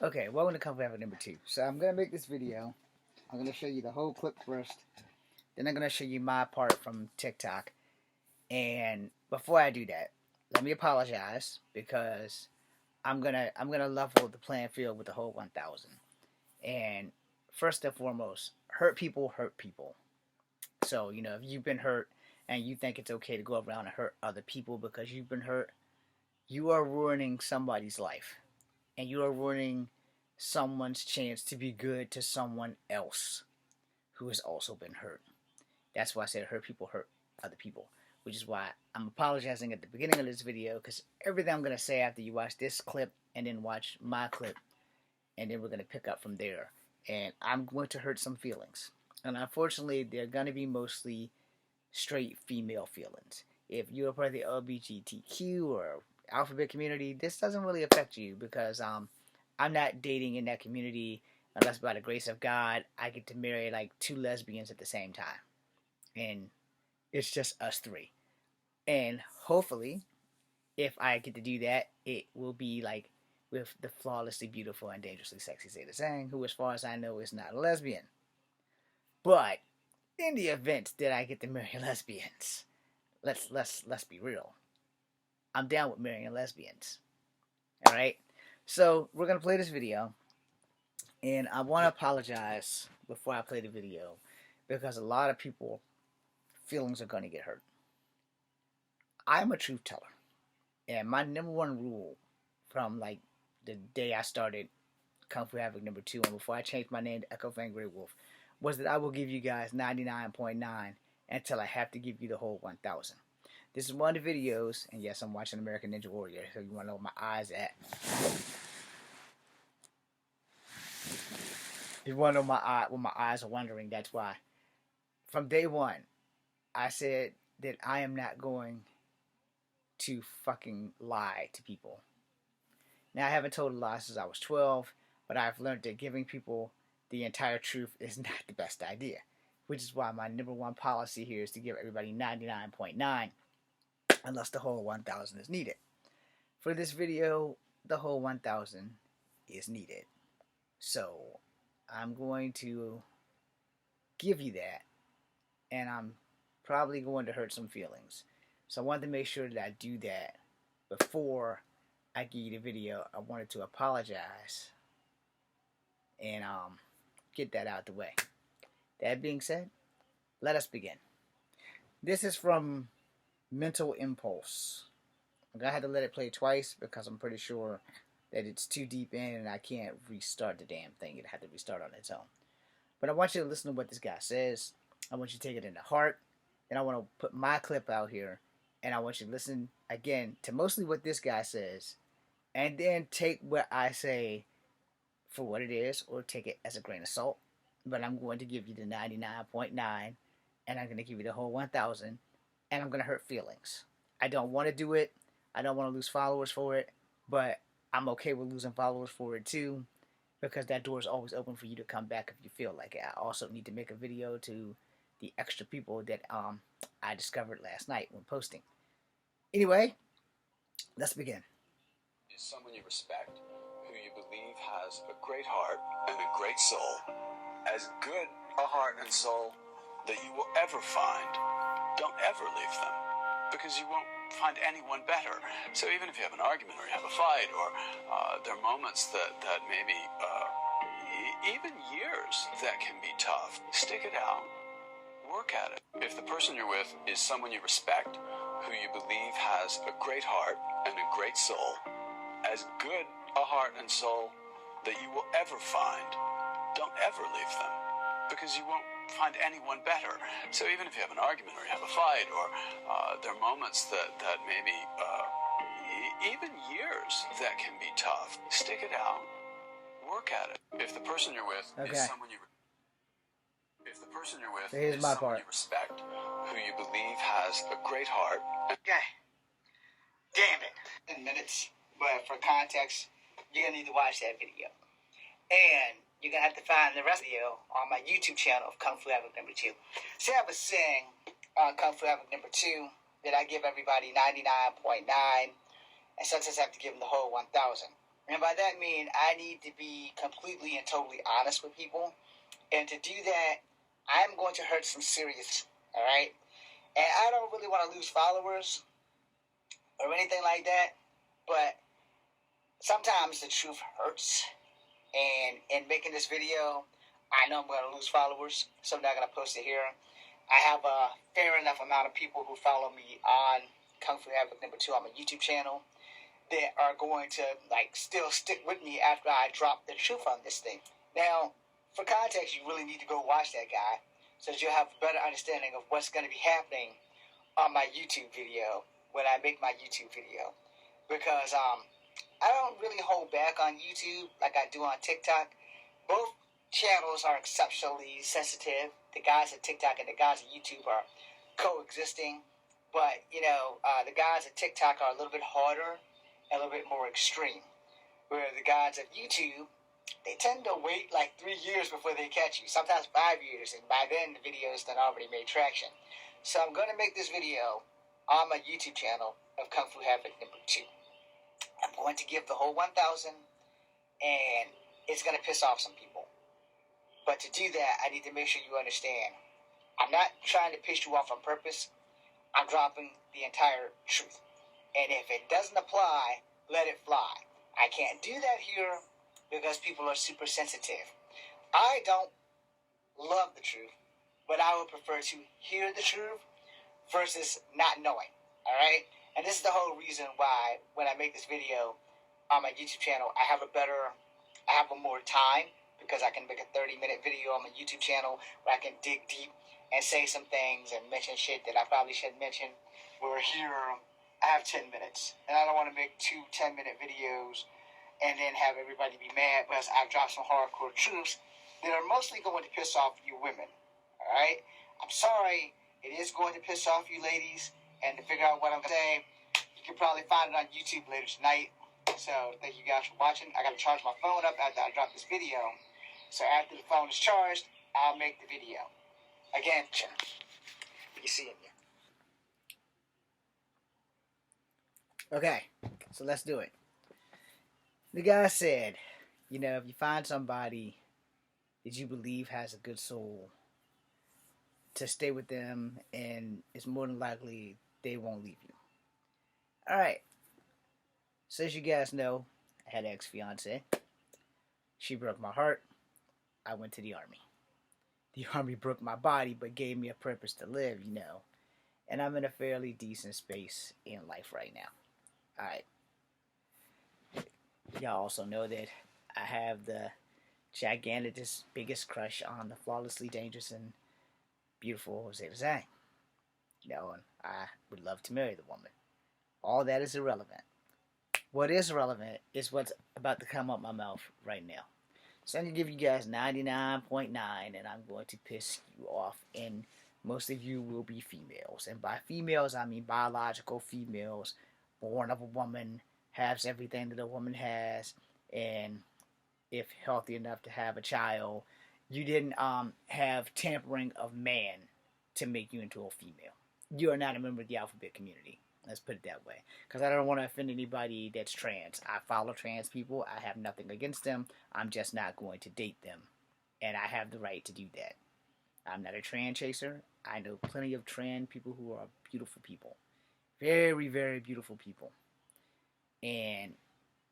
Okay, welcome to Kung Fu Havoc number 2. So I'm going to make this video. I'm going to show you the whole clip first. Then I'm going to show you my part from TikTok. And before I do that, let me apologize because I'm gonna level the playing field with the whole 1000. And first and foremost, hurt people hurt people. So, if you've been hurt and you think it's okay to go around and hurt other people because you've been hurt, you are ruining somebody's life. And you are ruining someone's chance to be good to someone else who has also been hurt. That's why I said hurt people hurt other people, which is why I'm apologizing at the beginning of this video because everything I'm going to say after you watch this clip and then watch my clip, and then we're going to pick up from there. And I'm going to hurt some feelings. And unfortunately, they're going to be mostly straight female feelings. If you're part of the LGBTQ or alphabet community, this doesn't really affect you because I'm not dating in that community unless by the grace of God I get to marry like 2 lesbians at the same time. And it's just us 3. And hopefully, if I get to do that, it will be like with the flawlessly beautiful and dangerously sexy Zeta Zhang, who as far as I know is not a lesbian. But in the event that I get to marry lesbians, let's be real. I'm down with marrying lesbians. Alright? So we're gonna play this video. And I wanna apologize before I play the video because a lot of people feelings are gonna get hurt. I'm a truth teller. And my number one rule from like the day I started Kung Fu Havoc number 2 and before I changed my name to Echo Fang Grey Wolf was that I will give you guys 99.9 until I have to give you the whole 1000. This is one of the videos, and yes, I'm watching American Ninja Warrior, so you want to know where my eyes at. If you want to know where my eyes are wandering, that's why. From day one, I said that I am not going to fucking lie to people. Now, I haven't told a lie since I was 12, but I've learned that giving people the entire truth is not the best idea, which is why my number one policy here is to give everybody 99.9 unless the whole 1000 is needed. For this video, the whole 1000 is needed. So, I'm going to give you that, and I'm probably going to hurt some feelings. So I wanted to make sure that I do that before I give you the video. I wanted to apologize and get that out of the way. That being said, let us begin. This is from Mental Impulse. I'm going to have to let it play twice because I'm pretty sure that it's too deep in and I can't restart the damn thing. It'll have to restart on its own. But I want you to listen to what this guy says. I want you to take it into heart. And I want to put my clip out here. And I want you to listen again to mostly what this guy says. And then take what I say for what it is or take it as a grain of salt. But I'm going to give you the 99.9 and I'm going to give you the whole 1000 and I'm going to hurt feelings. I don't want to do it. I don't want to lose followers for it. But I'm okay with losing followers for it too because that door is always open for you to come back if you feel like it. I also need to make a video to the extra people that I discovered last night when posting. Anyway, let's begin. Is someone you respect, who you believe has a great heart and a great soul, as good a heart and soul that you will ever find. Don't ever leave them, because you won't find anyone better. So even if you have an argument or you have a fight or there are moments that maybe even years that can be tough, stick it out. Work at it. If the person you're with is someone you respect, who you believe has a great heart and a great soul, as good a heart and soul that you will ever find, don't ever leave them, because you won't find anyone better. So even if you have an argument or you have a fight or there are moments that maybe even years that can be tough, stick it out. Work at it. If the person you're with is someone you respect, who you believe has a great heart. Okay. Damn it. 10 minutes. But for context, you're going to need to watch that video. And you're going to have to find the rest of the video on my YouTube channel of Kung Fu Havoc number 2. See, I was saying on Kung Fu Havoc number 2 that I give everybody 99.9 and sometimes I have to give them the whole 1000. And by that I mean I need to be completely and totally honest with people. And to do that, I'm going to hurt some serious, alright? And I don't really want to lose followers or anything like that, but sometimes the truth hurts. And in making this video, I know I'm going to lose followers, so I'm not going to post it here. I have a fair enough amount of people who follow me on Kung Fu Havoc #2 on my YouTube channel that are going to still stick with me after I drop the truth on this thing. Now, for context, you really need to go watch that guy so that you'll have a better understanding of what's going to be happening on my YouTube video when I make my YouTube video. Because I don't really hold back on YouTube like I do on TikTok. Both channels are exceptionally sensitive. The guys at TikTok and the guys at YouTube are coexisting. But, the guys at TikTok are a little bit harder and a little bit more extreme. Where the guys at YouTube, they tend to wait like 3 years before they catch you. Sometimes 5 years. And by then, the video's done already made traction. So I'm going to make this video on my YouTube channel of Kung Fu Havoc #2. I'm going to give the whole 1,000, and it's going to piss off some people. But to do that, I need to make sure you understand. I'm not trying to piss you off on purpose. I'm dropping the entire truth. And if it doesn't apply, let it fly. I can't do that here because people are super sensitive. I don't love the truth, but I would prefer to hear the truth versus not knowing. Alright? And this is the whole reason why when I make this video on my YouTube channel, I have more time because I can make a 30-minute video on my YouTube channel where I can dig deep and say some things and mention shit that I probably shouldn't mention. Where here, I have 10 minutes. And I don't want to make 2 10-minute videos and then have everybody be mad because I've dropped some hardcore truths that are mostly going to piss off you women. Alright? I'm sorry. It is going to piss off you ladies. And to figure out what I'm saying, you can probably find it on YouTube later tonight. So, thank you guys for watching. I gotta charge my phone up after I drop this video. So, after the phone is charged, I'll make the video. Again, you see it here. Okay, so let's do it. The guy said, if you find somebody that you believe has a good soul, to stay with them, and it's more than likely they won't leave you. Alright. So as you guys know, I had an ex-fiance. She broke my heart. I went to the army. The army broke my body, but gave me a purpose to live, And I'm in a fairly decent space in life right now. Alright. Y'all also know that I have the gigantic, biggest crush on the flawlessly dangerous and beautiful Zeta Zhang. And I would love to marry the woman. All that is irrelevant. What is relevant is what's about to come out my mouth right now. So I'm going to give you guys 99.9, and I'm going to piss you off. And most of you will be females. And by females, I mean biological females, born of a woman, has everything that a woman has, and if healthy enough to have a child, you didn't have tampering of man to make you into a female. You are not a member of the alphabet community. Let's put it that way. Because I don't want to offend anybody that's trans. I follow trans people. I have nothing against them. I'm just not going to date them. And I have the right to do that. I'm not a trans chaser. I know plenty of trans people who are beautiful people. Very, very beautiful people. And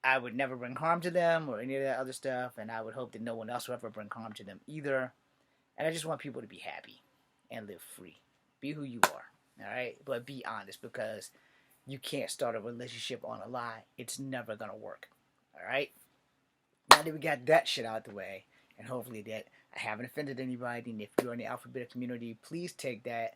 I would never bring harm to them or any of that other stuff. And I would hope that no one else will ever bring harm to them either. And I just want people to be happy and live free. Be who you are. Alright? But be honest, because you can't start a relationship on a lie. It's never gonna work. Alright? Now that we got that shit out the way, and hopefully that I haven't offended anybody, and if you're in the alphabet community, please take that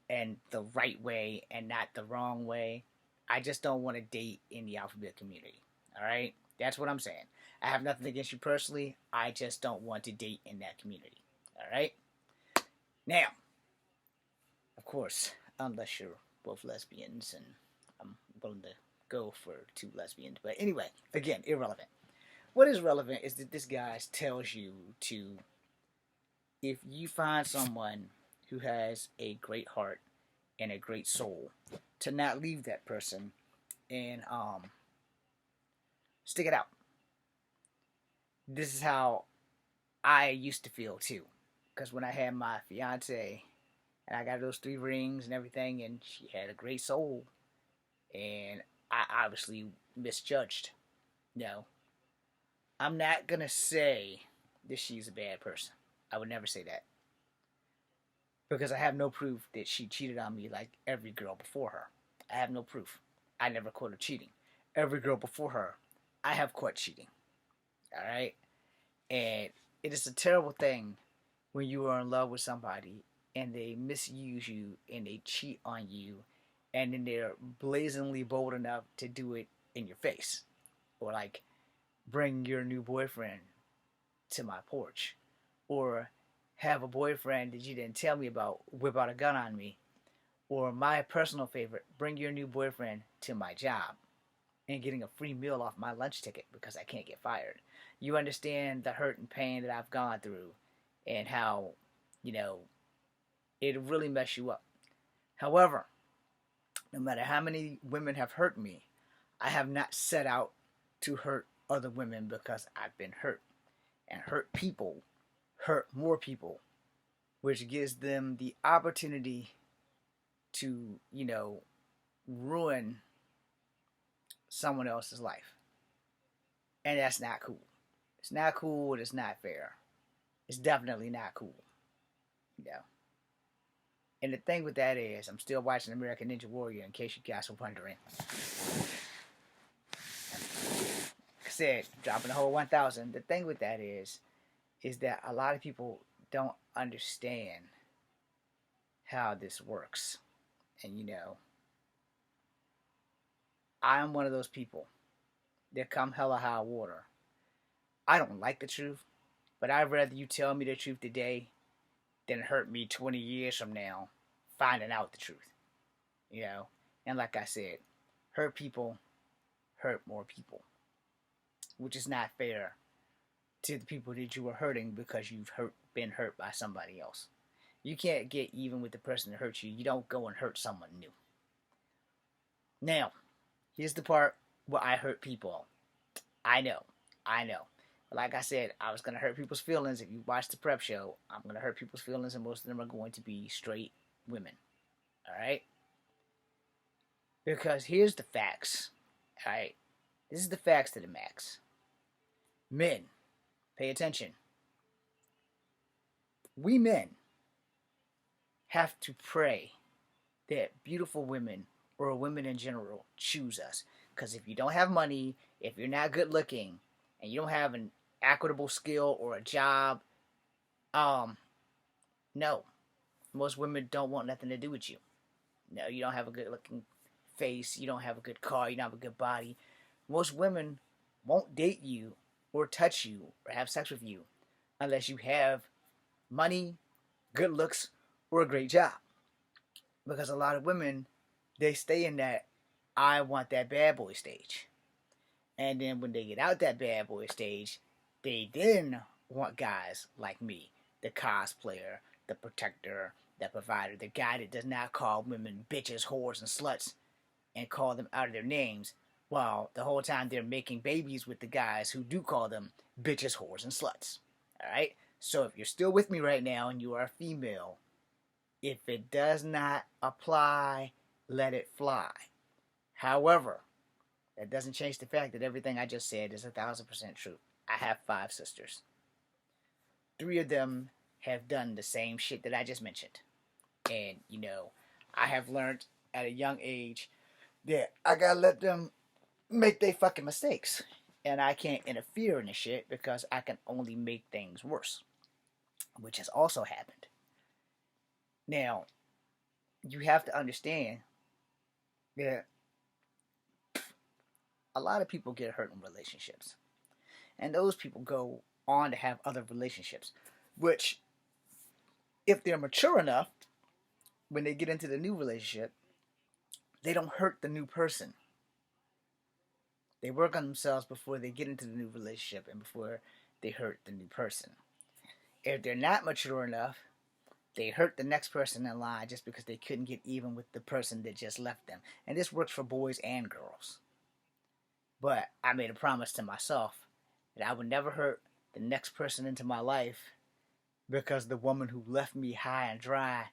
in the right way and not the wrong way. I just don't want to date in the alphabet community. Alright? That's what I'm saying. I have nothing against you personally. I just don't want to date in that community. Alright? Now, of course, unless you're both lesbians, and I'm willing to go for 2 lesbians. But anyway, again, irrelevant. What is relevant is that this guy tells you to, if you find someone who has a great heart and a great soul, to not leave that person and stick it out. this is how I used to feel too. Because when I had my fiance and I got those 3 rings and everything, and she had a great soul, and I obviously misjudged. No, I'm not gonna say that she's a bad person. I would never say that because I have no proof that she cheated on me like every girl before her. I have no proof. I never caught her cheating. Every girl before her, I have caught cheating. All right, and it is a terrible thing when you are in love with somebody and they misuse you and they cheat on you, and then they're blazingly bold enough to do it in your face, or like bring your new boyfriend to my porch, or have a boyfriend that you didn't tell me about whip out a gun on me, or my personal favorite, bring your new boyfriend to my job and getting a free meal off my lunch ticket because I can't get fired. You understand the hurt and pain that I've gone through and how, you know, it really mess you up. However, no matter how many women have hurt me, I have not set out to hurt other women because I've been hurt. And hurt people hurt more people, which gives them the opportunity to, ruin someone else's life. And that's not cool. It's not cool. It's not fair. It's definitely not cool. You know. And the thing with that is, I'm still watching American Ninja Warrior, in case you guys were wondering. Like I said, dropping the whole 1,000. The thing with that is that a lot of people don't understand how this works. And I'm one of those people that come hella high water. I don't like the truth, but I'd rather you tell me the truth today than hurt me 20 years from now finding out the truth. And like I said, hurt people hurt more people, which is not fair to the people that you were hurting because you've been hurt by somebody else. You can't get even with the person that hurt you. You don't go and hurt someone new. Now, here's the part where I hurt people. I know. But like I said, I was going to hurt people's feelings. If you watch the prep show, I'm going to hurt people's feelings, and most of them are going to be straight women. Alright? Because here's the facts. Alright? This is the facts to the max. Men, pay attention. We men have to pray that beautiful women, or women in general, choose us. Because if you don't have money, if you're not good looking, and you don't have an equitable skill or a job, no. Most women don't want nothing to do with you. No, you don't have a good looking face, you don't have a good car, you don't have a good body. Most women won't date you or touch you or have sex with you unless you have money, good looks, or a great job. Because a lot of women, they stay in that I want that bad boy stage. And then when they get out that bad boy stage, they then want guys like me, the cosplayer, the protector, the provider, the guy that does not call women bitches, whores, and sluts and call them out of their names, while the whole time they're making babies with the guys who do call them bitches, whores, and sluts. Alright? So if you're still with me right now and you are a female, if it does not apply, let it fly. However, that doesn't change the fact that everything I just said is 1,000% true. I have 5 sisters. 3 of them have done the same shit that I just mentioned. And, I have learned at a young age that I gotta let them make their fucking mistakes. And I can't interfere in the shit because I can only make things worse. Which has also happened. Now, you have to understand that a lot of people get hurt in relationships. And those people go on to have other relationships. Which, if they're mature enough, when they get into the new relationship, they don't hurt the new person. They work on themselves before they get into the new relationship and before they hurt the new person. If they're not mature enough, they hurt the next person in line just because they couldn't get even with the person that just left them. And this works for boys and girls. But I made a promise to myself that I would never hurt the next person into my life because the woman who left me high and dry,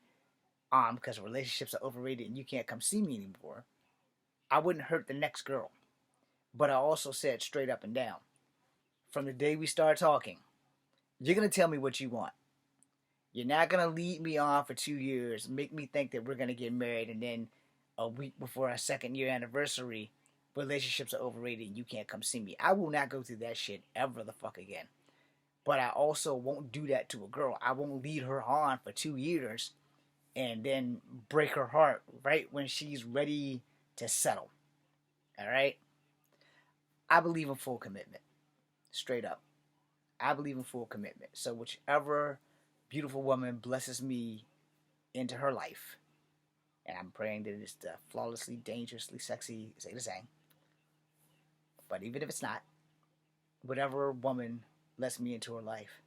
because relationships are overrated and you can't come see me anymore, I wouldn't hurt the next girl. But I also said straight up and down, from the day we start talking, you're going to tell me what you want. You're not going to lead me on for 2 years, make me think that we're going to get married, and then a week before our 2nd-year anniversary, relationships are overrated and you can't come see me. I will not go through that shit ever the fuck again. But I also won't do that to a girl. I won't lead her on for 2 years and then break her heart right when she's ready to settle. Alright? I believe in full commitment. Straight up. I believe in full commitment. So whichever beautiful woman blesses me into her life, and I'm praying that it's the flawlessly, dangerously sexy Zeta Zhang. But even if it's not, whatever woman lets me into her life,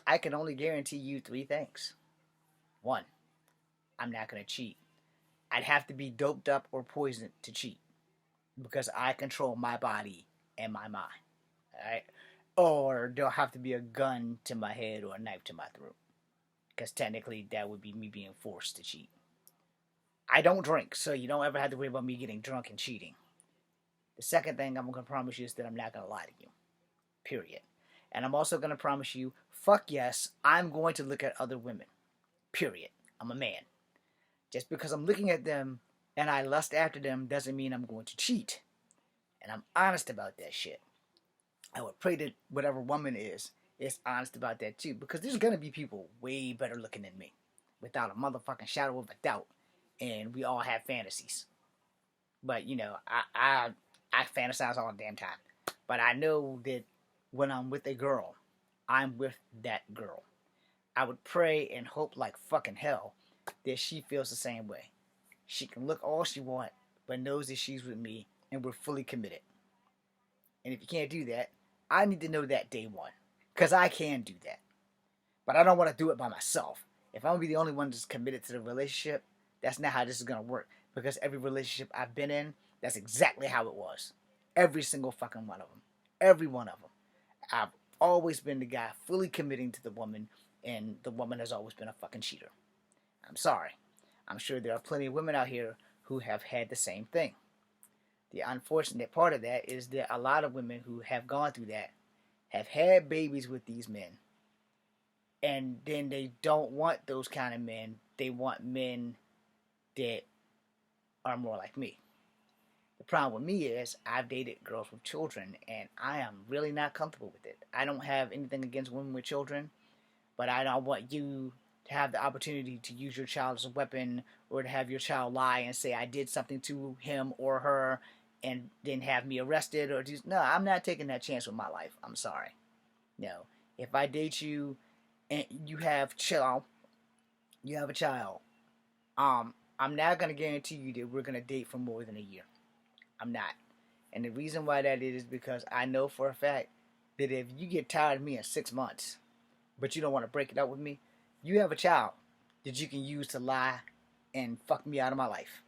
I can only guarantee you 3 things. 1, I'm not going to cheat. I'd have to be doped up or poisoned to cheat because I control my body and my mind. Alright? Or there'll have to be a gun to my head or a knife to my throat because technically that would be me being forced to cheat. I don't drink, so you don't ever have to worry about me getting drunk and cheating. The second thing I'm going to promise you is that I'm not going to lie to you. Period. And I'm also going to promise you, fuck yes, I'm going to look at other women. Period. I'm a man. Just because I'm looking at them and I lust after them doesn't mean I'm going to cheat. And I'm honest about that shit. I would pray that whatever woman is honest about that too. Because there's going to be people way better looking than me. Without a motherfucking shadow of a doubt. And we all have fantasies. But, you know, I fantasize all the damn time. But I know that when I'm with a girl, I'm with that girl. I would pray and hope like fucking hell that she feels the same way. She can look all she wants, but knows that she's with me and we're fully committed. And if you can't do that, I need to know that day one. Because I can do that. But I don't want to do it by myself. If I'm going to be the only one that's committed to the relationship, that's not how this is going to work. Because every relationship I've been in, that's exactly how it was. Every single fucking one of them. Every one of them. I've always been the guy fully committing to the woman, and the woman has always been a fucking cheater. I'm sorry. I'm sure there are plenty of women out here who have had the same thing. The unfortunate part of that is that a lot of women who have gone through that have had babies with these men, and then they don't want those kind of men. They want men that are more like me. The problem with me is I've dated girls with children, and I am really not comfortable with it. I don't have anything against women with children, but I don't want you to have the opportunity to use your child as a weapon, or to have your child lie and say I did something to him or her and then have me arrested or do. No, I'm not taking that chance with my life. I'm sorry. No. If I date you and you have a child, I'm not going to guarantee you that we're going to date for more than a year. I'm not. And the reason why that is because I know for a fact that if you get tired of me in 6 months, but you don't want to break it up with me, you have a child that you can use to lie and fuck me out of my life.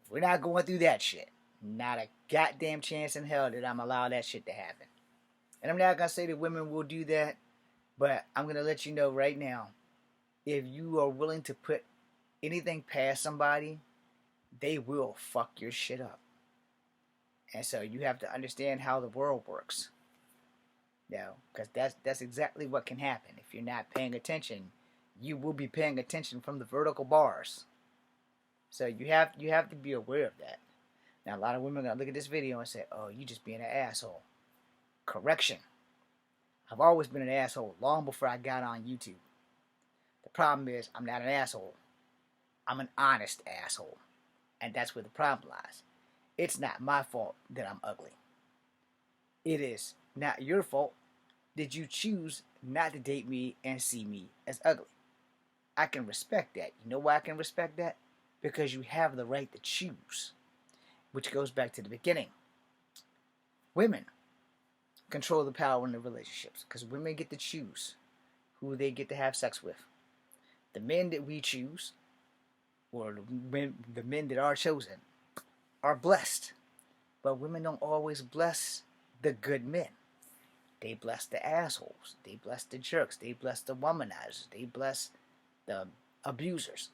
If we're not going through that shit, not a goddamn chance in hell that I'm allow that shit to happen. And I'm not going to say that women will do that, but I'm going to let you know right now, if you are willing to put anything past somebody, they will fuck your shit up. And so you have to understand how the world works. You know, because that's exactly what can happen. If you're not paying attention, you will be paying attention from the vertical bars. So you have to be aware of that. Now, a lot of women are going to look at this video and say, oh, you just being an asshole. Correction. I've always been an asshole long before I got on YouTube. The problem is I'm not an asshole. I'm an honest asshole. And that's where the problem lies. It's not my fault that I'm ugly. It is not your fault that you choose not to date me and see me as ugly. I can respect that. You know why I can respect that? Because you have the right to choose. Which goes back to the beginning. Women control the power in the relationships. Because women get to choose who they get to have sex with. The men that we choose, or the men that are chosen, are blessed. But women don't always bless the good men. They bless the assholes. They bless the jerks. They bless the womanizers. They bless the abusers.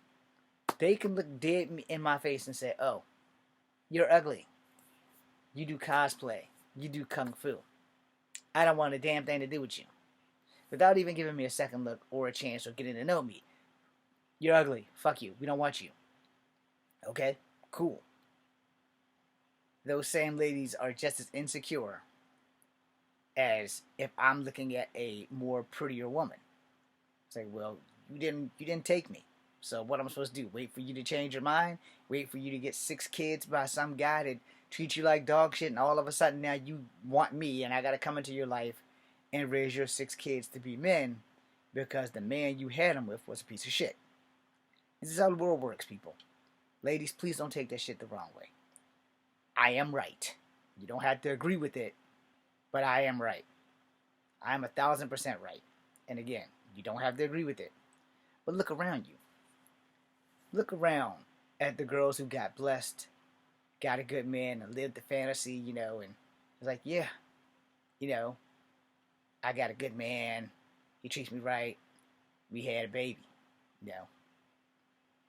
They can look dead in my face and say, oh, you're ugly. You do cosplay. You do kung fu. I don't want a damn thing to do with you. Without even giving me a second look or a chance or getting to know me. You're ugly. Fuck you. We don't want you. Okay? Cool. Those same ladies are just as insecure as if I'm looking at a more prettier woman. It's like, well, you didn't take me. So what am I supposed to do? Wait for you to change your mind? Wait for you to get 6 kids by some guy that treats you like dog shit, and all of a sudden now you want me, and I gotta come into your life and raise your 6 kids to be men because the man you had them with was a piece of shit. This is how the world works, people. Ladies, please don't take that shit the wrong way. I am right. You don't have to agree with it, but I am right. I am 1,000% right. And again, you don't have to agree with it. But look around you. Look around at the girls who got blessed, got a good man, and lived the fantasy, and it's like, yeah, I got a good man. He treats me right. We had a baby,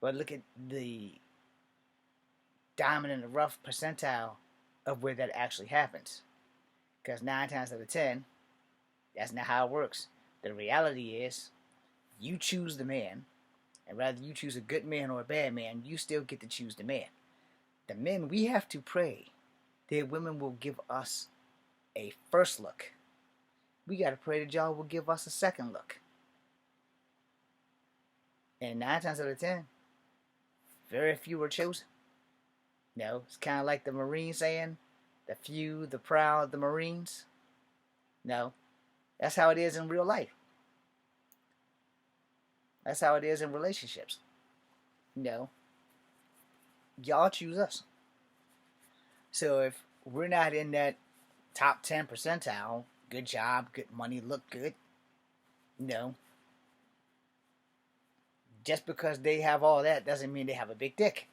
But look at the diamond in the rough percentile of where that actually happens. Because 9 times out of 10, that's not how it works. The reality is, you choose the man, and whether you choose a good man or a bad man, you still get to choose the man. The men, we have to pray that women will give us a first look. We got to pray that y'all will give us a second look. And 9 times out of 10, very few are chosen. It's kind of like the Marine saying, the few, the proud, the Marines. No, that's how it is in real life. That's how it is in relationships. Y'all choose us. So if we're not in that top 10 percentile, good job, good money, look good, just because they have all that doesn't mean they have a big dick.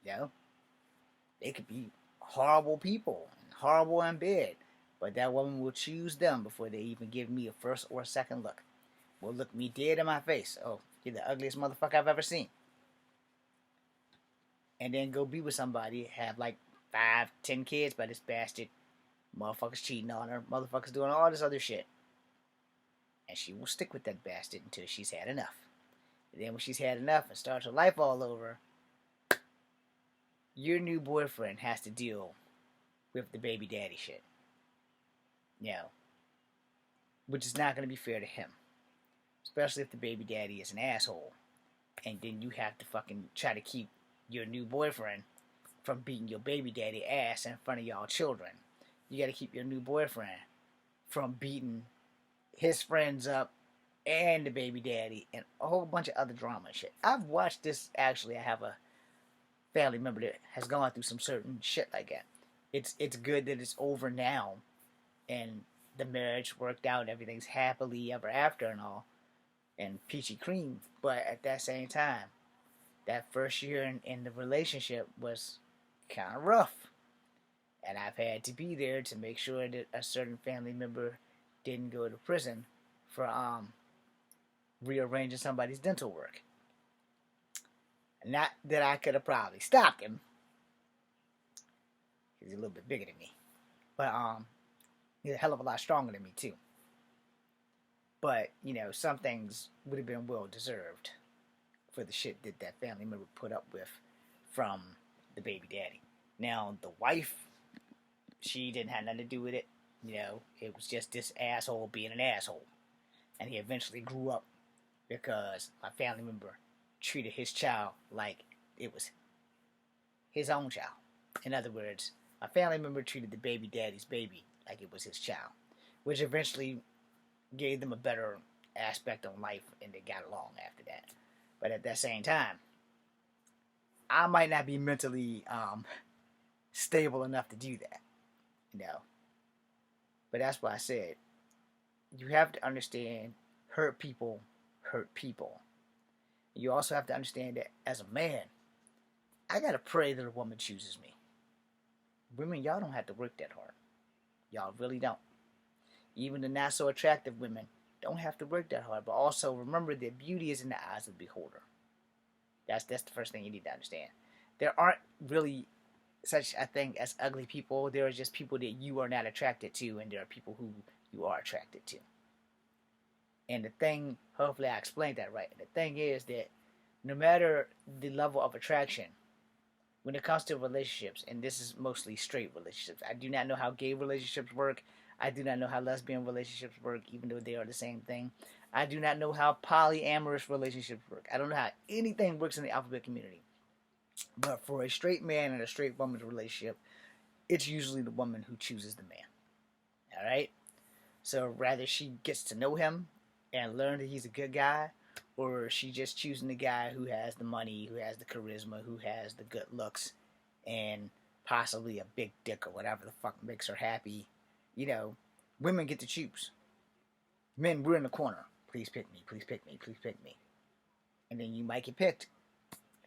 They could be horrible people, horrible in bed, but that woman will choose them before they even give me a first or a second look. Will look me dead in my face. Oh, you're the ugliest motherfucker I've ever seen. And then go be with somebody, have like 5, 10 kids by this bastard. Motherfuckers cheating on her. Motherfuckers doing all this other shit. And she will stick with that bastard until she's had enough. And then when she's had enough and starts her life all over, your new boyfriend has to deal with the baby daddy shit. Which is not going to be fair to him. Especially if the baby daddy is an asshole. And then you have to fucking try to keep your new boyfriend from beating your baby daddy ass in front of y'all children. You got to keep your new boyfriend from beating his friends up and the baby daddy and a whole bunch of other drama and shit. I've watched this, actually. I have a family member that has gone through some certain shit like that. It's good that it's over now and the marriage worked out, everything's happily ever after and all, and peachy cream. But at that same time, that first year in the relationship was kind of rough. And I've had to be there to make sure that a certain family member didn't go to prison for rearranging somebody's dental work. Not that I could have probably stopped him, he's a little bit bigger than me, but he's a hell of a lot stronger than me too. But some things would have been well deserved for the shit that that family member put up with from the baby daddy. Now the wife, she didn't have nothing to do with it. It was just this asshole being an asshole, and he eventually grew up because my family member treated his child like it was his own child. In other words, my family member treated the baby daddy's baby like it was his child, which eventually gave them a better aspect on life, and they got along after that. But at that same time, I might not be mentally stable enough to do that, But that's why I said, you have to understand, hurt people hurt people. You also have to understand that as a man, I gotta pray that a woman chooses me. Women, y'all don't have to work that hard. Y'all really don't. Even the not so attractive women don't have to work that hard. But also remember that beauty is in the eyes of the beholder. That's the first thing you need to understand. There aren't really such a thing as ugly people. There are just people that you are not attracted to, and there are people who you are attracted to. And the thing, hopefully I explained that right. The thing is that no matter the level of attraction, when it comes to relationships, and this is mostly straight relationships, I do not know how gay relationships work. I do not know how lesbian relationships work, even though they are the same thing. I do not know how polyamorous relationships work. I don't know how anything works in the alphabet community. But for a straight man and a straight woman's relationship, it's usually the woman who chooses the man. Alright? So rather she gets to know him and learn that he's a good guy, or she just choosing the guy who has the money, who has the charisma, who has the good looks, and possibly a big dick or whatever the fuck makes her happy. You know, women get to choose. Men, we're in the corner. Please pick me, please pick me, please pick me. And then you might get picked.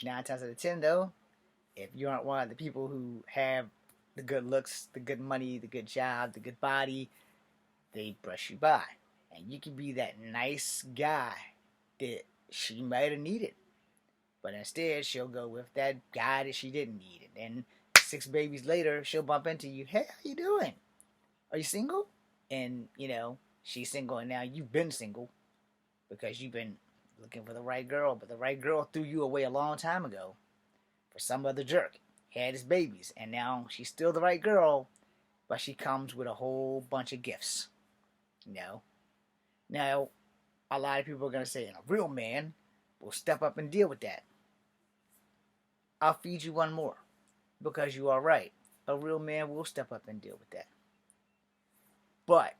9 times out of 10, though, if you aren't one of the people who have the good looks, the good money, the good job, the good body, they brush you by. And you can be that nice guy that she might have needed. But instead, she'll go with that guy that she didn't need. And then 6 babies later, she'll bump into you. Hey, how you doing? Are you single? And, you know, she's single, and now you've been single because you've been looking for the right girl. But the right girl threw you away a long time ago for some other jerk. Had his babies. And now she's still the right girl, but she comes with a whole bunch of gifts. You know? Now, a lot of people are going to say, and a real man will step up and deal with that. I'll feed you one more, because you are right. A real man will step up and deal with that. But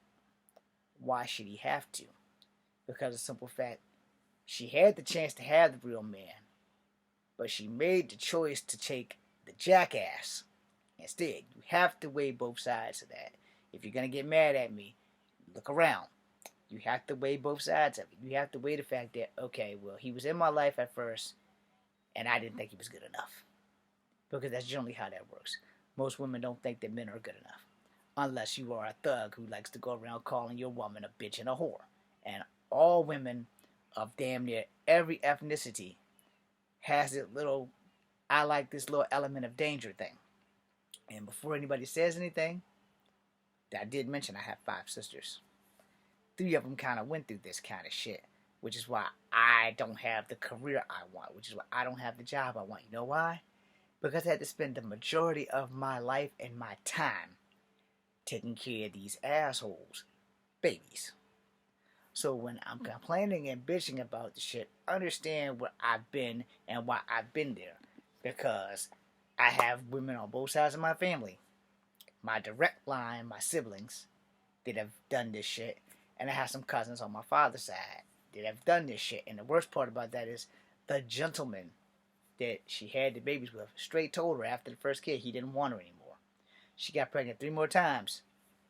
why should he have to? Because of the simple fact, she had the chance to have the real man, but she made the choice to take the jackass instead. You have to weigh both sides of that. If you're going to get mad at me, look around. You have to weigh both sides of it. You have to weigh the fact that, okay, well, he was in my life at first, and I didn't think he was good enough. Because that's generally how that works. Most women don't think that men are good enough. Unless you are a thug who likes to go around calling your woman a bitch and a whore. And all women of damn near every ethnicity has this little, I like this little element of danger thing. And before anybody says anything, I did mention I have 5 sisters. 3 of them kind of went through this kind of shit, which is why I don't have the career I want, which is why I don't have the job I want. You know why? Because I had to spend the majority of my life and my time taking care of these assholes, babies. So when I'm complaining and bitching about the shit, understand where I've been and why I've been there. Because I have women on both sides of my family. My direct line, my siblings, that have done this shit. And I have some cousins on my father's side that have done this shit. And the worst part about that is the gentleman that she had the babies with straight told her after the first kid he didn't want her anymore. She got pregnant 3 more times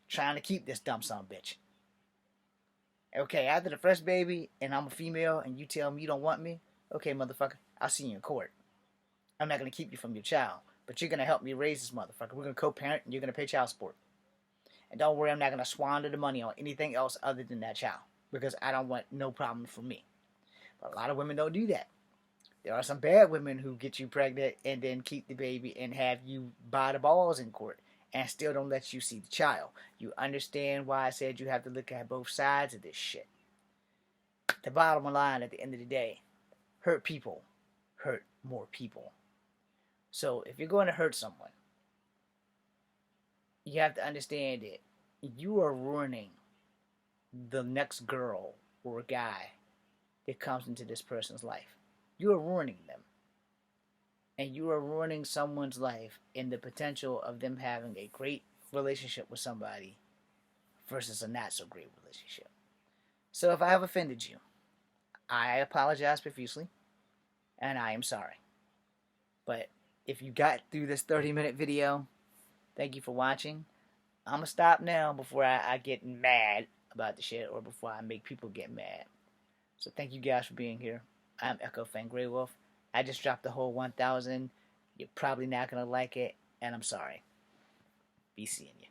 trying to keep this dumb son of a bitch. Okay, after the first baby and I'm a female and you tell me you don't want me, okay, motherfucker, I'll see you in court. I'm not going to keep you from your child, but you're going to help me raise this motherfucker. We're going to co-parent and you're going to pay child support. And don't worry, I'm not going to squander the money on anything else other than that child because I don't want no problem for me. But a lot of women don't do that. There are some bad women who get you pregnant and then keep the baby and have you buy the balls in court and still don't let you see the child. You understand why I said you have to look at both sides of this shit. The bottom line at the end of the day, hurt people hurt more people. So if you're going to hurt someone, you have to understand that you are ruining the next girl or guy that comes into this person's life. You are ruining them. And you are ruining someone's life in the potential of them having a great relationship with somebody versus a not so great relationship. So if I have offended you, I apologize profusely, and I am sorry. But if you got through this 30-minute video, thank you for watching. I'm going to stop now before I get mad about the shit or before I make people get mad. So thank you guys for being here. I'm Echo Fan Grey Wolf. I just dropped the whole 1,000. You're probably not going to like it, and I'm sorry. Be seeing you.